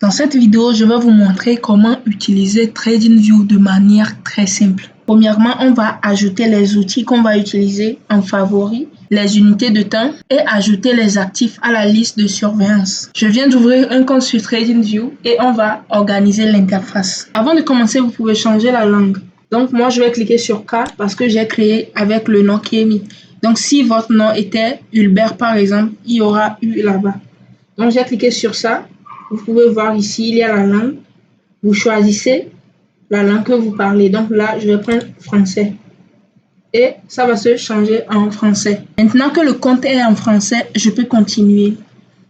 Dans cette vidéo, je vais vous montrer comment utiliser TradingView de manière très simple. Premièrement, on va ajouter les outils qu'on va utiliser en favori, les unités de temps et ajouter les actifs à la liste de surveillance. Je viens d'ouvrir un compte sur TradingView et on va organiser l'interface. Avant de commencer, vous pouvez changer la langue. Donc moi, je vais cliquer sur K parce que j'ai créé avec le nom qui est mis. Donc si votre nom était Hulbert par exemple, il y aura U là-bas. Donc j'ai cliqué sur ça. Vous pouvez voir ici, il y a la langue. Vous choisissez la langue que vous parlez. Donc là, je vais prendre français. Et ça va se changer en français. Maintenant que le compte est en français, je peux continuer.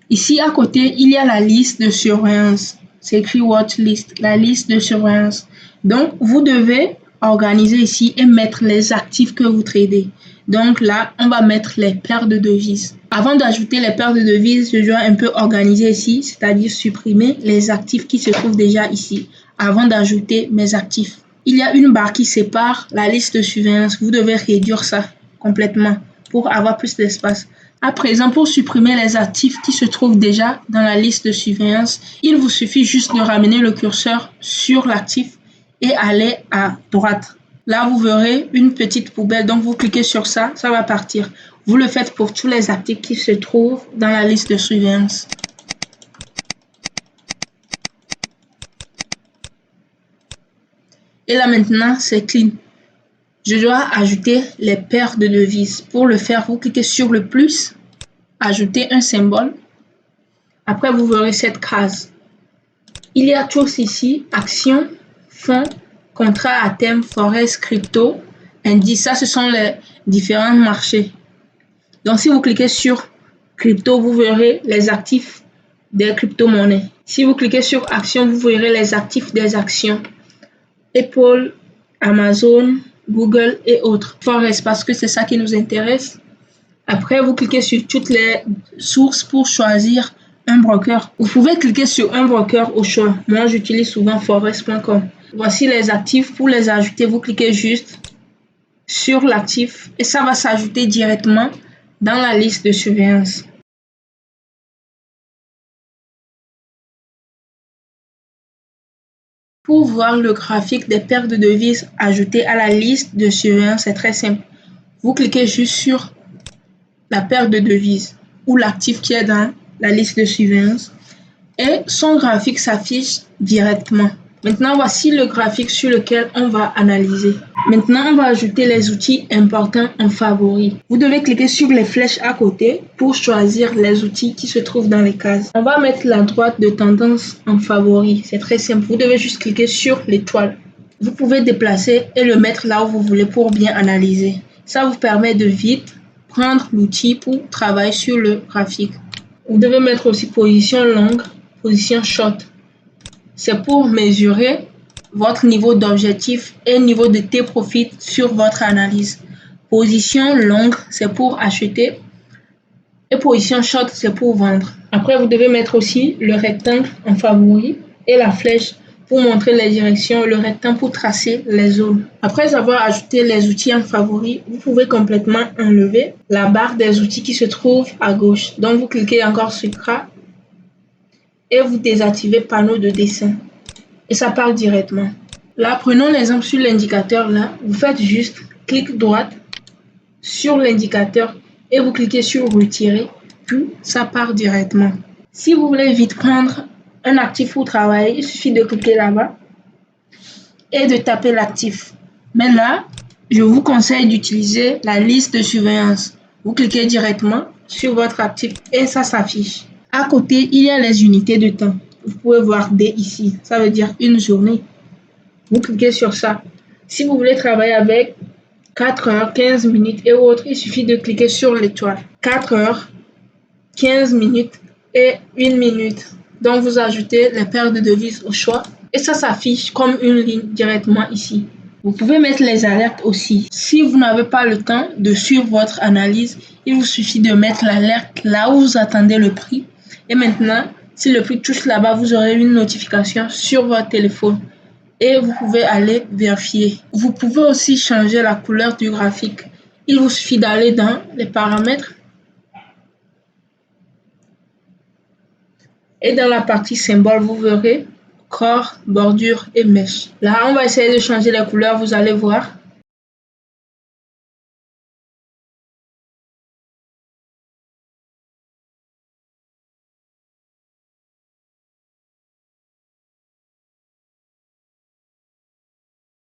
Ici à côté, il y a la liste de surveillance. C'est écrit Watch List, la liste de surveillance. Donc, vous devez organiser ici et mettre les actifs que vous tradez. Donc là, on va mettre les paires de devises. Avant d'ajouter les paires de devises, je dois un peu organiser ici, c'est-à-dire supprimer les actifs qui se trouvent déjà ici, avant d'ajouter mes actifs. Il y a une barre qui sépare la liste de surveillance. Vous devez réduire ça complètement pour avoir plus d'espace. À présent, pour supprimer les actifs qui se trouvent déjà dans la liste de surveillance, il vous suffit juste de ramener le curseur sur l'actif et aller à droite. Là, vous verrez une petite poubelle, donc vous cliquez sur ça, ça va partir. Vous le faites pour tous les actifs qui se trouvent dans la liste de surveillance. Et là maintenant, c'est clean. Je dois ajouter les paires de devises. Pour le faire, vous cliquez sur le plus, ajouter un symbole. Après, vous verrez cette case. Il y a tous ici, actions, fonds, contrats à terme, forex, crypto, indices. Ça, ce sont les différents marchés. Donc, si vous cliquez sur crypto, vous verrez les actifs des crypto-monnaies. Si vous cliquez sur actions, vous verrez les actifs des actions. Apple, Amazon, Google et autres. Forex, parce que c'est ça qui nous intéresse. Après, vous cliquez sur toutes les sources pour choisir un broker. Vous pouvez cliquer sur un broker au choix. Moi, j'utilise souvent forex.com. Voici les actifs. Pour les ajouter, vous cliquez juste sur l'actif et ça va s'ajouter directement dans la liste de surveillance. Pour voir le graphique des paires de devises ajoutées à la liste de surveillance, c'est très simple. Vous cliquez juste sur la paire de devises ou l'actif qui est dans la liste de surveillance et son graphique s'affiche directement. Maintenant, voici le graphique sur lequel on va analyser. Maintenant, on va ajouter les outils importants en favoris. Vous devez cliquer sur les flèches à côté pour choisir les outils qui se trouvent dans les cases. On va mettre la droite de tendance en favori. C'est très simple. Vous devez juste cliquer sur l'étoile. Vous pouvez déplacer et le mettre là où vous voulez pour bien analyser. Ça vous permet de vite prendre l'outil pour travailler sur le graphique. Vous devez mettre aussi position longue, position short. C'est pour mesurer votre niveau d'objectif et niveau de T-profit sur votre analyse. Position longue, c'est pour acheter et position short, c'est pour vendre. Après, vous devez mettre aussi le rectangle en favori et la flèche pour montrer les directions, le rectangle pour tracer les zones. Après avoir ajouté les outils en favori, vous pouvez complètement enlever la barre des outils qui se trouve à gauche. Donc, vous cliquez encore sur CRA et vous désactivez panneau de dessin. Et ça part directement. Là, prenons l'exemple sur l'indicateur. Là, vous faites juste clic droit sur l'indicateur et vous cliquez sur retirer, puis ça part directement. Si vous voulez vite prendre un actif pour travailler, il suffit de cliquer là-bas et de taper l'actif. Mais là, je vous conseille d'utiliser la liste de surveillance. Vous cliquez directement sur votre actif et ça s'affiche. À côté, il y a les unités de temps. Vous pouvez voir D ici, ça veut dire une journée. Vous cliquez sur ça. Si vous voulez travailler avec 4 heures, 15 minutes et autres, il suffit de cliquer sur l'étoile. 4 heures, 15 minutes et 1 minute. Donc, vous ajoutez les paires de devises au choix et ça s'affiche comme une ligne directement ici. Vous pouvez mettre les alertes aussi. Si vous n'avez pas le temps de suivre votre analyse, il vous suffit de mettre l'alerte là où vous attendez le prix. Et maintenant, si le prix touche là-bas, vous aurez une notification sur votre téléphone et vous pouvez aller vérifier. Vous pouvez aussi changer la couleur du graphique. Il vous suffit d'aller dans les paramètres. Et dans la partie symbole, vous verrez corps, bordure et mèche. Là, on va essayer de changer les couleurs, vous allez voir.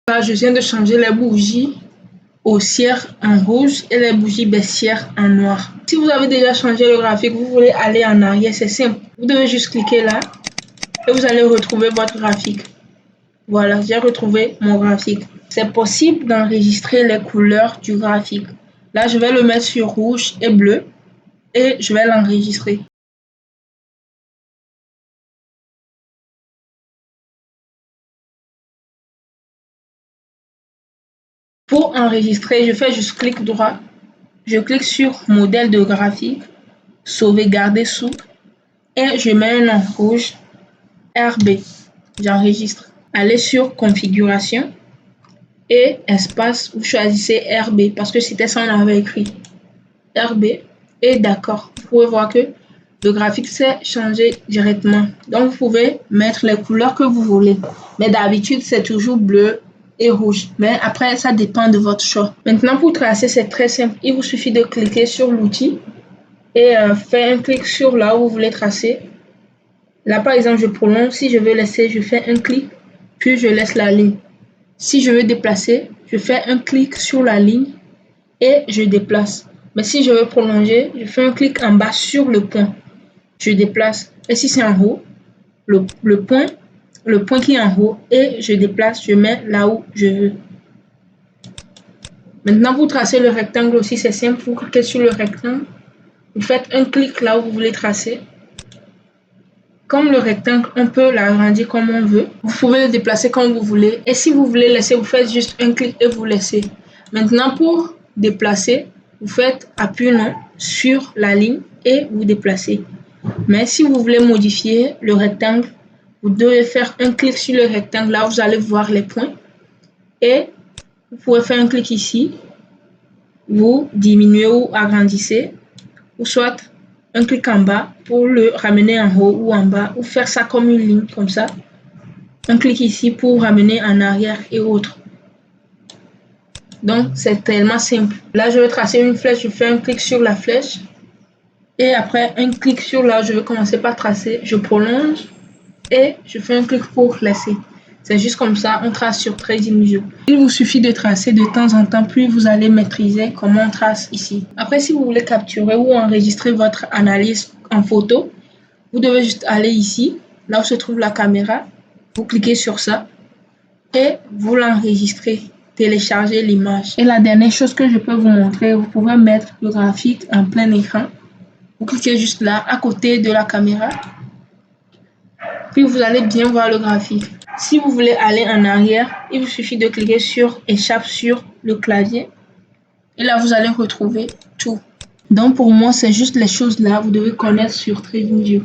Là, je viens de changer les bougies haussières en rouge et les bougies baissières en noir. Si vous avez déjà changé le graphique, vous voulez aller en arrière, c'est simple. Vous devez juste cliquer là et vous allez retrouver votre graphique. Voilà, j'ai retrouvé mon graphique. C'est possible d'enregistrer les couleurs du graphique. Là, je vais le mettre sur rouge et bleu et je vais l'enregistrer. Pour enregistrer, je fais juste clic droit. Je clique sur modèle de graphique, sauvegarder sous et je mets un nom rouge, RB. J'enregistre. Allez sur configuration et espace, vous choisissez RB parce que c'était ça on avait écrit. RB et d'accord. Vous pouvez voir que le graphique s'est changé directement. Donc vous pouvez mettre les couleurs que vous voulez. Mais d'habitude c'est toujours bleu et rouge. Mais après ça dépend de votre choix. Maintenant pour tracer c'est très simple. Il vous suffit de cliquer sur l'outil et faire un clic sur là où vous voulez tracer. Là par exemple je prolonge. Si je veux laisser, je fais un clic puis je laisse la ligne. Si je veux déplacer, je fais un clic sur la ligne et je déplace. Mais si je veux prolonger, je fais un clic en bas sur le point. Je déplace. Et si c'est en haut, le point qui est en haut et je déplace, je mets là où je veux. Maintenant, pour tracer le rectangle aussi, c'est simple. Vous cliquez sur le rectangle. Vous faites un clic là où vous voulez tracer. Comme le rectangle, on peut l'agrandir comme on veut. Vous pouvez le déplacer comme vous voulez. Et si vous voulez laisser, vous faites juste un clic et vous laissez. Maintenant, pour déplacer, vous faites appui non sur la ligne et vous déplacez. Mais si vous voulez modifier le rectangle, vous devez faire un clic sur le rectangle. Là, vous allez voir les points. Et vous pouvez faire un clic ici. Vous diminuez ou agrandissez. Ou soit un clic en bas pour le ramener en haut ou en bas. Ou faire ça comme une ligne, comme ça. Un clic ici pour ramener en arrière et autres. Donc, c'est tellement simple. Là, je vais tracer une flèche. Je fais un clic sur la flèche. Et après, un clic sur là, je vais commencer par tracer. Je prolonge. Et je fais un clic pour laisser. C'est juste comme ça, on trace sur TradingView. Il vous suffit de tracer de temps en temps, puis vous allez maîtriser comment on trace ici. Après, si vous voulez capturer ou enregistrer votre analyse en photo, vous devez juste aller ici, là où se trouve la caméra. Vous cliquez sur ça et vous l'enregistrez. Téléchargez l'image. Et la dernière chose que je peux vous montrer, vous pouvez mettre le graphique en plein écran. Vous cliquez juste là, à côté de la caméra. Puis vous allez bien voir le graphique. Si vous voulez aller en arrière, il vous suffit de cliquer sur échappe sur le clavier. Et là, vous allez retrouver tout. Donc pour moi, c'est juste les choses là, vous devez connaître sur TradingView.